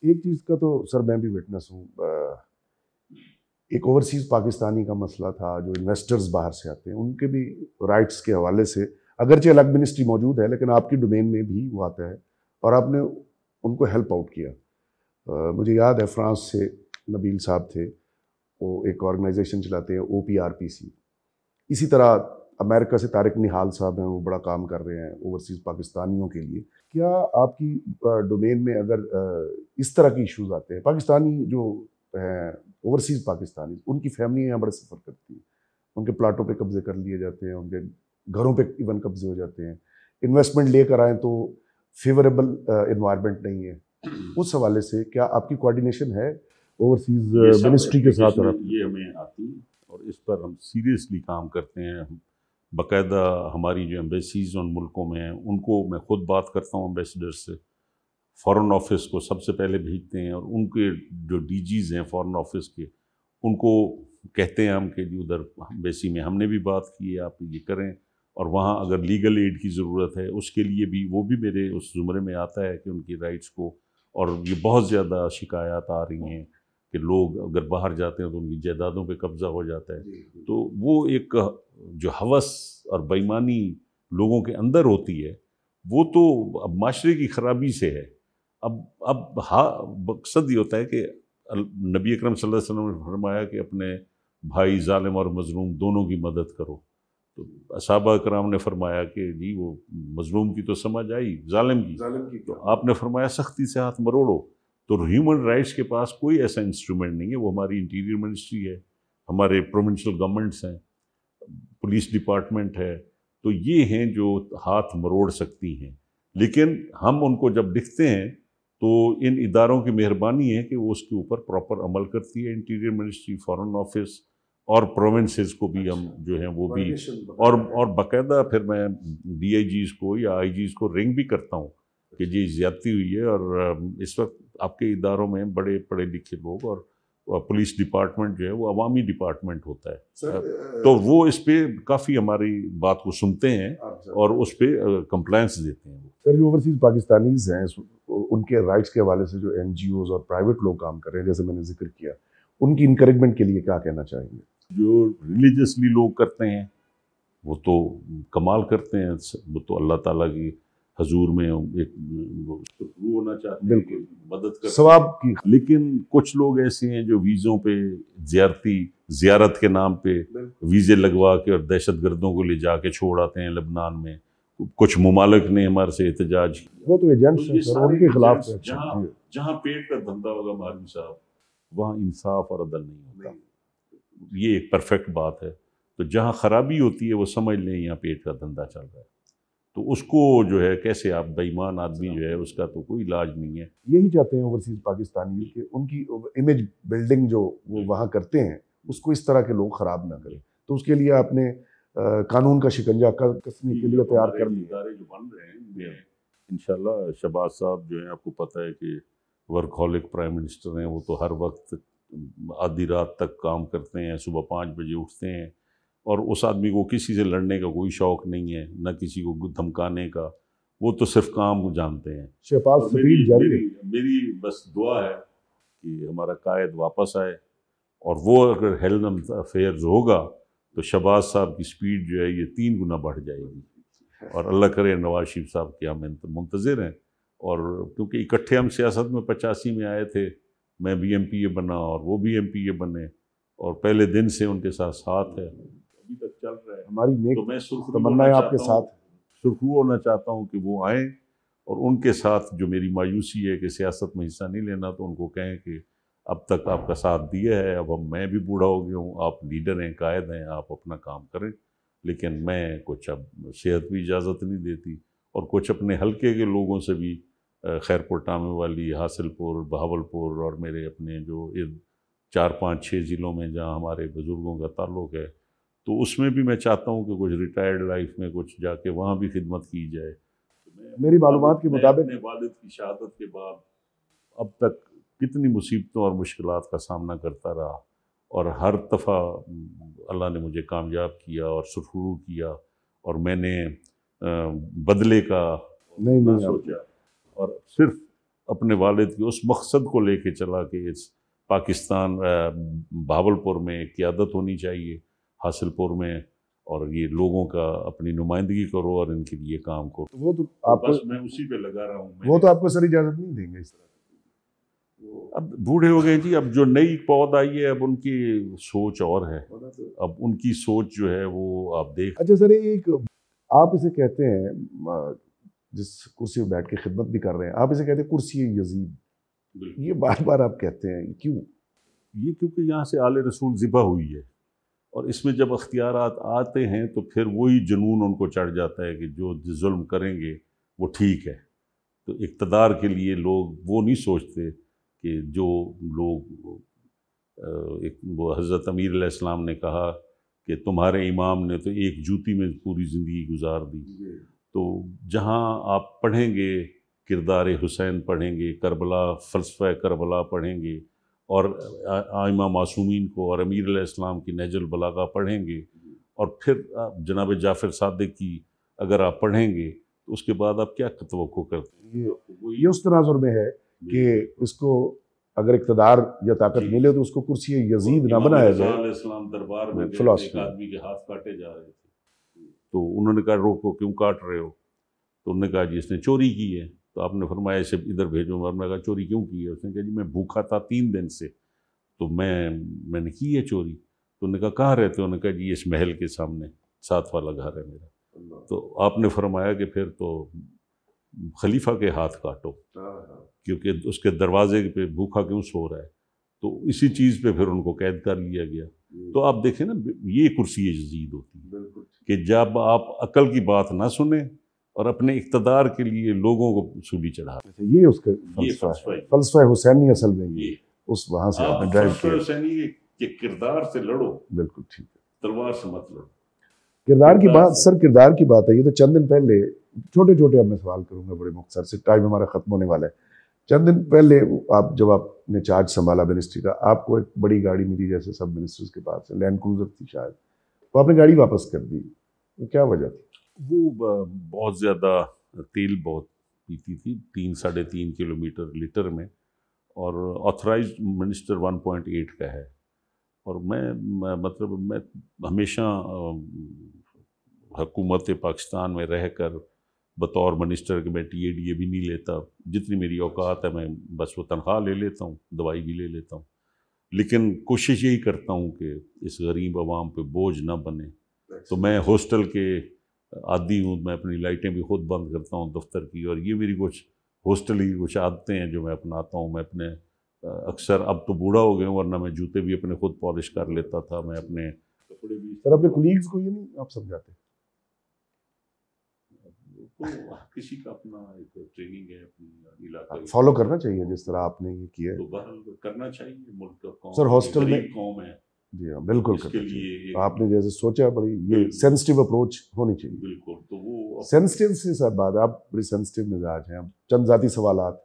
ایک چیز کا تو سر میں بھی وٹنس ہوں، ایک اوورسیز پاکستانی کا مسئلہ تھا، جو انویسٹرز باہر سے آتے ہیں ان کے بھی رائٹس کے حوالے سے، اگرچہ الگ منسٹری موجود ہے لیکن آپ کی ڈومین میں بھی وہ آتا ہے اور آپ نے ان کو ہیلپ آؤٹ کیا۔ مجھے یاد ہے فرانس سے نبیل صاحب تھے، وہ ایک آرگنائزیشن چلاتے ہیں OPRPC، اسی طرح امریکہ سے طارق نہال صاحب ہیں، وہ بڑا کام کر رہے ہیں اوورسیز پاکستانیوں کے لیے۔ کیا آپ کی ڈومین میں اگر اس طرح کی ایشوز آتے ہیں، پاکستانی جو ہیں اوورسیز پاکستانی، ان کی فیملی یہاں بڑے سفر کرتی ہیں، ان کے پلاٹوں پہ قبضے کر لیے جاتے ہیں، ان کے گھروں پہ ایون قبضے ہو جاتے ہیں، انویسٹمنٹ لے کر آئیں تو فیوریبل انوائرمنٹ نہیں ہے، اس حوالے سے کیا آپ کی کوآرڈینیشن ہے اوورسیز منسٹری کے ساتھ؟ یہ ہمیں آتی ہے اور اس پر ہم سیریسلی کام کرتے ہیں۔ ہم باقاعدہ ہماری جو ایمبیسیز ان ملکوں میں ہیں ان کو میں خود بات کرتا ہوں ایمبیسڈر سے، فارن آفس کو سب سے پہلے بھیجتے ہیں، اور ان کے جو DGs ہیں فارن آفس کے، ان کو کہتے ہیں ہم کہ جی ادھر ایمبیسی میں ہم نے بھی بات کی ہے، آپ یہ کریں، اور وہاں اگر لیگل ایڈ کی ضرورت ہے اس کے لیے بھی وہ بھی میرے اس زمرے میں آتا ہے کہ ان کی رائٹس کو، اور یہ بہت زیادہ شکایات آ رہی ہیں کہ لوگ اگر باہر جاتے ہیں تو ان کی جائیدادوں پہ قبضہ ہو جاتا ہے، تو وہ ایک جو ہوس اور بےایمانی لوگوں کے اندر ہوتی ہے، وہ تو اب معاشرے کی خرابی سے ہے۔ اب مقصد یہ ہوتا ہے کہ نبی اکرم صلی اللہ علیہ وسلم نے فرمایا کہ اپنے بھائی ظالم اور مظلوم دونوں کی مدد کرو، تو صحابہ کرام نے فرمایا کہ جی وہ مظلوم کی تو سمجھ آئی، ظالم کی تو آپ نے فرمایا سختی سے ہاتھ مروڑو۔ تو ہیومن رائٹس کے پاس کوئی ایسا انسٹرومنٹ نہیں ہے، وہ ہماری انٹیریئر منسٹری ہے، ہمارے پروونشل گورنمنٹس ہیں، پولیس ڈپارٹمنٹ ہے، تو یہ ہیں جو ہاتھ مروڑ سکتی ہیں، لیکن ہم ان کو جب لکھتے ہیں تو ان اداروں کی مہربانی ہے کہ وہ اس کے اوپر پراپر عمل کرتی ہے، انٹیریئر منسٹری، فارن آفس اور پروونسز کو بھی ہم جو ہیں وہ بھی، اور باقاعدہ پھر میں DIGs کو یا IGs کو رنگ بھی کرتا ہوں کہ جی زیادتی ہوئی ہے، اور اس وقت آپ کے اداروں میں بڑے پڑھے لکھے لوگ، اور پولیس ڈپارٹمنٹ جو ہے وہ عوامی ڈپارٹمنٹ ہوتا ہے، تو وہ اس پہ کافی ہماری بات کو سنتے ہیں اور اس پہ کمپلائنس دیتے ہیں۔ سر جو اوورسیز پاکستانیز ہیں ان کے رائٹس کے حوالے سے جو NGOs اور پرائیویٹ لوگ کام کر رہے ہیں، جیسے میں نے ذکر کیا، ان کی انکریجمنٹ کے لیے کیا کہنا چاہیں گے؟ جو ریلیجسلی لوگ کرتے ہیں وہ تو کمال کرتے ہیں، وہ تو اللہ تعالیٰ کی حضور میں ایک ہونا چاہتے ہیں کہ مدد کرتے ثواب کی، لیکن کچھ لوگ ایسے ہیں جو ویزوں پہ زیارت کے نام پہ ویزے لگوا کے اور دہشت گردوں کو لے جا کے چھوڑ آتے ہیں لبنان میں۔ کچھ ممالک نے ہمارے سے احتجاج کیا، وہ تو ایجنٹس ہیں سر، ان کے خلاف جہاں پیٹ کا دھندا ہوگا مولوی صاحب وہاں انصاف اور عدل نہیں ہوتا، یہ ایک پرفیکٹ بات ہے۔ تو جہاں خرابی ہوتی ہے وہ سمجھ لیں یہاں پیٹ کا دھندا چل رہا ہے، تو اس کو جو ہے کیسے آپ بے ایمان آدمی جو ہے اس کا تو کوئی علاج نہیں ہے۔ یہی چاہتے ہیں اوورسیز پاکستانی کہ ان کی امیج بلڈنگ جو وہ وہاں کرتے ہیں اس کو اس طرح کے لوگ خراب نہ کریں، تو اس کے لیے آپ نے قانون کا شکنجہ کسنے کے لیے تیار کر لیا۔ ادارے جو بن رہے ہیں انشاءاللہ، شہباز صاحب جو ہیں آپ کو پتہ ہے کہ ورک ہالک پرائم منسٹر ہیں، وہ تو ہر وقت آدھی رات تک کام کرتے ہیں، صبح 5 بجے اٹھتے ہیں، اور اس آدمی کو کسی سے لڑنے کا کوئی شوق نہیں ہے، نہ کسی کو دھمکانے کا، وہ تو صرف کام کو جانتے ہیں۔ شہباز سپیڈ جاری ہے۔ میری بس دعا ہے کہ ہمارا قائد واپس آئے، اور وہ اگر ہیلن افیئرز ہوگا تو شہباز صاحب کی سپیڈ جو ہے یہ 3 گنا بڑھ جائے گی، اور اللہ کرے نواز شریف صاحب کے ہم منتظر ہیں، اور کیونکہ اکٹھے ہم سیاست میں 85 میں آئے تھے، میں بھی MPA بنا اور وہ بھی MPA بنے، اور پہلے دن سے ان کے ساتھ ہے، ابھی تک چل رہا ہے۔ ہماری نیک تو میں تمنا ہے آپ کے ساتھ، سرخرو ہونا چاہتا ہوں کہ وہ آئیں، اور ان کے ساتھ جو میری مایوسی ہے کہ سیاست میں حصہ نہیں لینا، تو ان کو کہیں کہ اب تک آپ کا ساتھ دیا ہے، اب میں بھی بوڑھا ہو گیا ہوں، آپ لیڈر ہیں، قائد ہیں، آپ اپنا کام کریں، لیکن میں کچھ اب صحت بھی اجازت نہیں دیتی، اور کچھ اپنے حلقے کے لوگوں سے بھی، خیرپور ٹامے والی، حاصل پور، بہاولپور، اور میرے اپنے جو 4 5 6 ضلعوں میں جہاں ہمارے بزرگوں کا تعلق ہے، تو اس میں بھی میں چاہتا ہوں کہ کچھ ریٹائرڈ لائف میں کچھ جا کے وہاں بھی خدمت کی جائے۔ میری معلومات کے مطابق اپنے والد کی شہادت کے بعد اب تک کتنی مصیبتوں اور مشکلات کا سامنا کرتا رہا، اور ہر دفعہ اللہ نے مجھے کامیاب کیا اور سرخرو کیا، اور میں نے بدلے کا نہیں سوچا، اور صرف اپنے والد کے اس مقصد کو لے کے چلا کہ اس پاکستان بہاولپور میں قیادت ہونی چاہیے، حاصل پور میں، اور یہ لوگوں کا اپنی نمائندگی کرو اور ان کے لیے کام کرو. وہ تو آپ کو، بس میں اسی پہ لگا رہا ہوں. وہ تو آپ کو سر اجازت نہیں دیں گے اس طرح. اب بوڑھے ہو گئے جی، اب جو نئی پود آئی ہے اب ان کی سوچ اور ہے، اب ان کی سوچ جو ہے وہ آپ دیکھ. اچھا سر، ایک آپ اسے کہتے ہیں جس کرسی پہ بیٹھ کے خدمت بھی کر رہے ہیں، آپ اسے کہتے ہیں کرسی یزید، یہ بار بار آپ کہتے ہیں، کیوں؟ یہ کیونکہ یہاں سے آل رسول ذبح ہوئی ہے، اور اس میں جب اختیارات آتے ہیں تو پھر وہی جنون ان کو چڑھ جاتا ہے کہ جو ظلم کریں گے وہ ٹھیک ہے. تو اقتدار کے لیے لوگ وہ نہیں سوچتے کہ جو لوگ وہ حضرت امیر علیہ السلام نے کہا کہ تمہارے امام نے تو ایک جوتی میں پوری زندگی گزار دی. تو جہاں آپ پڑھیں گے کردار حسین پڑھیں گے، کربلا، فلسفہ کربلا پڑھیں گے، اور ائمہ معصومین کو اور امیر علیہ السلام کی نہج البلاغہ پڑھیں گے، اور پھر جناب جعفر صادق کی اگر آپ پڑھیں گے تو اس کے بعد آپ کیا توقع کرتے ہیں؟ یہ اس تناظر میں ہے کہ اس کو اگر اقتدار یا طاقت ملے تو اس کو کرسی یزید نہ بنایا جائے. علیہ السلام دربار میں ایک آدمی کے ہاتھ کاٹے جا رہے تھے، تو انہوں نے کہا روکو، کیوں کاٹ رہے ہو؟ تو انہوں نے کہا جی اس نے چوری کی ہے. تو آپ نے فرمایا اسے ادھر بھیجو. آپ نے کہا چوری کیوں کی ہے؟ اس نے کہا جی میں بھوکا تھا 3 دن سے، تو میں نے کی ہے چوری. تو انہوں نے کہا کہاں رہتے ہو؟ انہوں نے کہا جی اس محل کے سامنے 7 والا گھر ہے میرا. تو آپ نے فرمایا کہ پھر تو خلیفہ کے ہاتھ کاٹو، کیونکہ اس کے دروازے پہ بھوکا کیوں سو رہا ہے. تو اسی چیز پہ پھر ان کو قید کر لیا گیا. تو آپ دیکھیں نا، یہ کرسی یزید ہوتی ہے کہ جب آپ عقل کی بات نہ سنیں اور اپنے اقتدار کے لیے لوگوں کو سولی چڑھا. یہ اس کا فلسفہ حسینی اصل میں یہ اس وہاں سے آپ نے ڈرائیو کیا. فلسفہ حسینی کہ کردار سے لڑو، بالکل ٹھیک ہے، تلوار سے مت لڑو. کردار کی بات، سر کردار کی بات ہے. یہ تو چند دن پہلے، چھوٹے چھوٹے اب میں سوال کروں گا بڑے مختصر سے، ٹائم ہمارا ختم ہونے والا ہے. چند دن پہلے جب آپ نے چارج سنبھالا منسٹری کا، آپ کو ایک بڑی گاڑی ملی جیسے سب منسٹرز کے پاس ہے، لینڈ کروزر تھی شاید، تو آپ نے گاڑی واپس کر دی. کیا وجہ تھی؟ وہ بہت زیادہ تیل بہت پیتی تھی، 3-3.5 کلومیٹر لیٹر میں، اور آتھرائزڈ منسٹر 1.8 کا ہے. اور میں ہمیشہ حکومت پاکستان میں رہ کر بطور منسٹر کہ میں TADA بھی نہیں لیتا، جتنی میری اوقات ہے میں بس وہ تنخواہ لے لیتا ہوں، دوائی بھی لے لیتا ہوں، لیکن کوشش یہی کرتا ہوں کہ اس غریب عوام پہ بوجھ نہ بنے. تو میں ہاسٹل کے عادی ہوں، میں اپنی لائٹیں بھی خود بند کرتا ہوں دفتر کی، اور یہ میری کچھ ہاسٹل کی کچھ عادتیں ہیں جو میں اپناتا ہوں. میں اپنے اکثر، اب تو بوڑھا ہو گیا ہوں، ورنہ میں جوتے بھی اپنے خود پالش کر لیتا تھا. میں اپنے کپڑے بھی. سر اپنے کولیگز کو یہ نہیں آپ سمجھاتے؟ کسی کا اپنا ایک ٹریننگ ہے، اپنی علاقے فالو کرنا چاہیے جس طرح آپ نے یہ کیا ہے. تو بہرحال کرنا چاہیے. ملک کا قوم، سر ہاسٹل میں قوم ہے. جی ہاں بالکل اس کے لیے آپ نے جیسے سوچا بڑی یہ سینسٹیو اپروچ ہونی چاہیے. بالکل. تو وہ سینسٹیو سے سر بات، آپ بڑی سینسٹیو مزاج ہیں. اب چند ذاتی سوالات،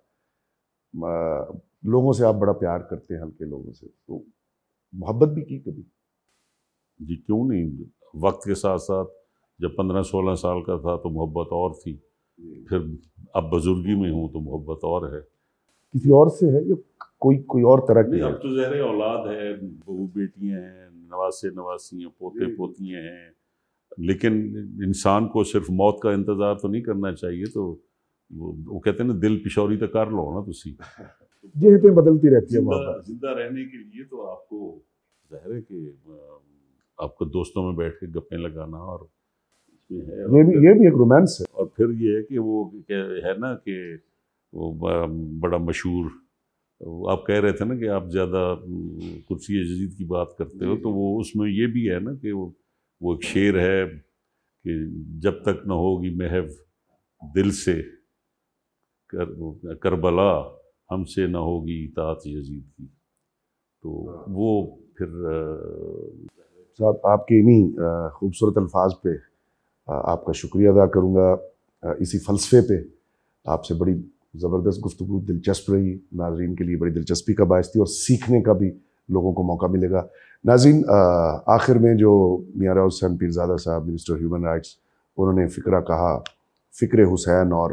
لوگوں سے آپ بڑا پیار کرتے ہیں، ہلکے لوگوں سے، تو محبت بھی کی کبھی؟ جی کیوں نہیں. وقت کے ساتھ ساتھ جب 15-16 سال کا تھا تو محبت اور تھی، پھر اب بزرگی میں ہوں تو محبت اور ہے. کسی اور سے ہے یا کوئی اور طرح کی ہے؟ اب تو ظاہر اولاد ہے، بہو بیٹیاں ہیں، نواسے نواسیاں، پوتے پوتیاں ہیں، لیکن انسان کو صرف موت کا انتظار تو نہیں کرنا چاہیے. تو وہ کہتے ہیں نا، دل پشوری تو کر لو نا تسی. جہتیں بدلتی رہتی ہے محبت. زندہ رہنے کے لیے تو آپ کو ظاہر ہے کہ آپ کو دوستوں میں بیٹھ کے گپیں لگانا، اور یہ بھی ایک رومانس ہے. اور پھر یہ ہے کہ وہ ہے نا کہ وہ بڑا مشہور، آپ کہہ رہے تھے نا کہ آپ زیادہ کرسی یزید کی بات کرتے ہو، تو وہ اس میں یہ بھی ہے نا کہ وہ ایک شعر ہے کہ جب تک نہ ہوگی محو دل سے کربلا، ہم سے نہ ہوگی اطاعت یزید کی. تو وہ پھر صاحب آپ کے انہی خوبصورت الفاظ پہ آپ کا شکریہ ادا کروں گا. اسی فلسفے پہ آپ سے بڑی زبردست گفتگو، دلچسپ رہی، ناظرین کے لیے بڑی دلچسپی کا باعث تھی، اور سیکھنے کا بھی لوگوں کو موقع ملے گا. ناظرین، آخر میں جو میاں راؤ حسین پیرزادہ صاحب، منسٹر ہیومن رائٹس، انہوں نے فقرہ کہا، فکر حسین اور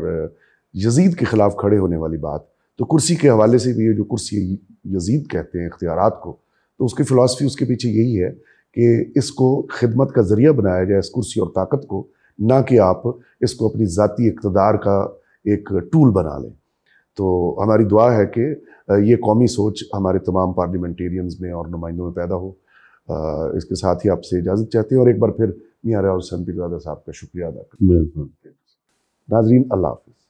یزید کے خلاف کھڑے ہونے والی بات، تو کرسی کے حوالے سے بھی یہ جو کرسی یزید کہتے ہیں اختیارات کو، تو اس کی فلاسفی اس کے پیچھے یہی ہے کہ اس کو خدمت کا ذریعہ بنایا جائے اس کرسی اور طاقت کو، نہ کہ آپ اس کو اپنی ذاتی اقتدار کا ایک ٹول بنا لیں۔ تو ہماری دعا ہے کہ یہ قومی سوچ ہمارے تمام پارلیمنٹیرینز میں اور نمائندوں میں پیدا ہو۔ اس کے ساتھ ہی آپ سے اجازت چاہتے ہیں اور ایک بار پھر میاں ریاض حسین پیرزادہ صاحب کا شکریہ ادا کرتے ہیں۔ ناظرین، اللہ حافظ۔